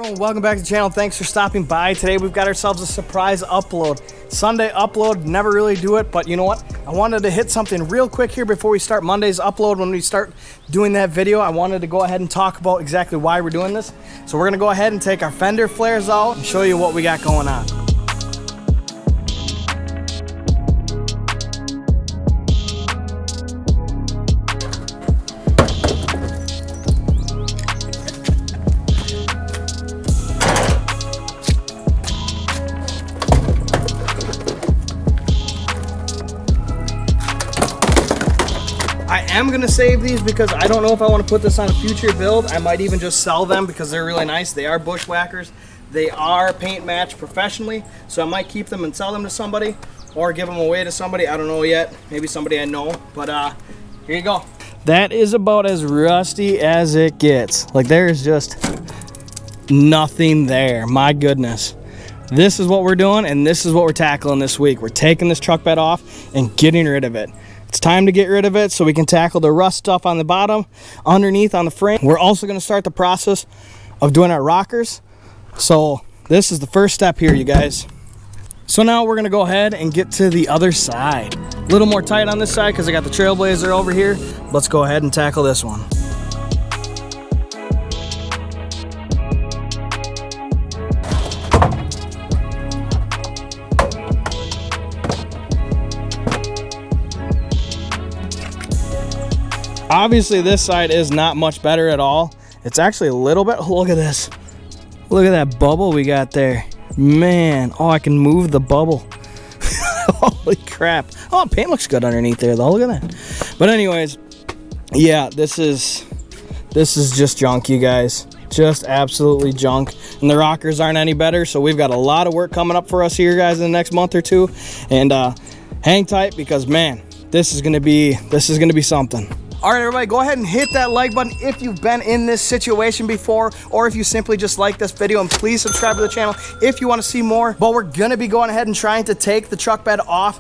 channel, welcome back to the channel. Thanks for stopping by. Today we've got ourselves a surprise upload. Sunday upload, never really do it, but you know what? I wanted to hit something real quick here before we start Monday's upload. When we start doing that video, I wanted to go ahead and talk about exactly why we're doing this. So we're gonna go ahead and take our fender flares out and show you what we got going on. I'm gonna save these because I don't know if I want to put this on a future build. I might even just sell them because they're really nice. They are bushwhackers. They are paint matched professionally, so I might keep them and sell them to somebody or give them away to somebody. I don't know yet. Maybe somebody I know, but here you go. That is about as rusty as it gets. Like, there's just nothing there. My goodness. This is what we're doing, and this is what we're tackling this week. We're taking this truck bed off and getting rid of it. It's time to get rid of it so we can tackle the rust stuff on the bottom, underneath on the frame. We're also going to start the process of doing our rockers. So this is the first step here, you guys. So now we're going to go ahead and get to the other side. A little more tight on this side because I got the Trailblazer over here. Let's go ahead and tackle this one. Obviously this side is not much better at all. It's actually a little bit, look at this. Look at that bubble we got there. Man, oh, I can move the bubble. Holy crap. Oh, paint looks good underneath there though, look at that. But anyways, yeah, this is just junk, you guys. Just absolutely junk. And the rockers aren't any better, so we've got a lot of work coming up for us here, guys, in the next month or two. And hang tight because, man, this is gonna be something. All right, everybody, go ahead and hit that like button if you've been in this situation before, or if you simply just like this video, and please subscribe to the channel if you want to see more. But we're gonna be going ahead and trying to take the truck bed off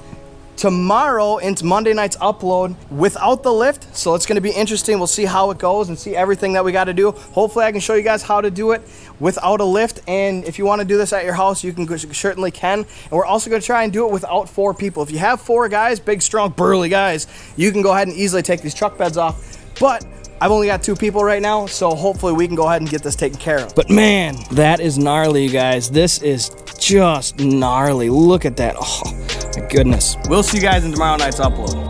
tomorrow into Monday night's upload without the lift. So it's gonna be interesting. We'll see how it goes and see everything that we got to do. Hopefully I can show you guys how to do it without a lift. And if you want to do this at your house, you certainly can. And we're also gonna try and do it without 4 people. If you have 4 guys, big, strong, burly guys, you can go ahead and easily take these truck beds off. But I've only got 2 people right now, so hopefully we can go ahead and get this taken care of. But man, that is gnarly, you guys. This is just gnarly. Look at that. Oh my goodness. We'll see you guys in tomorrow night's upload.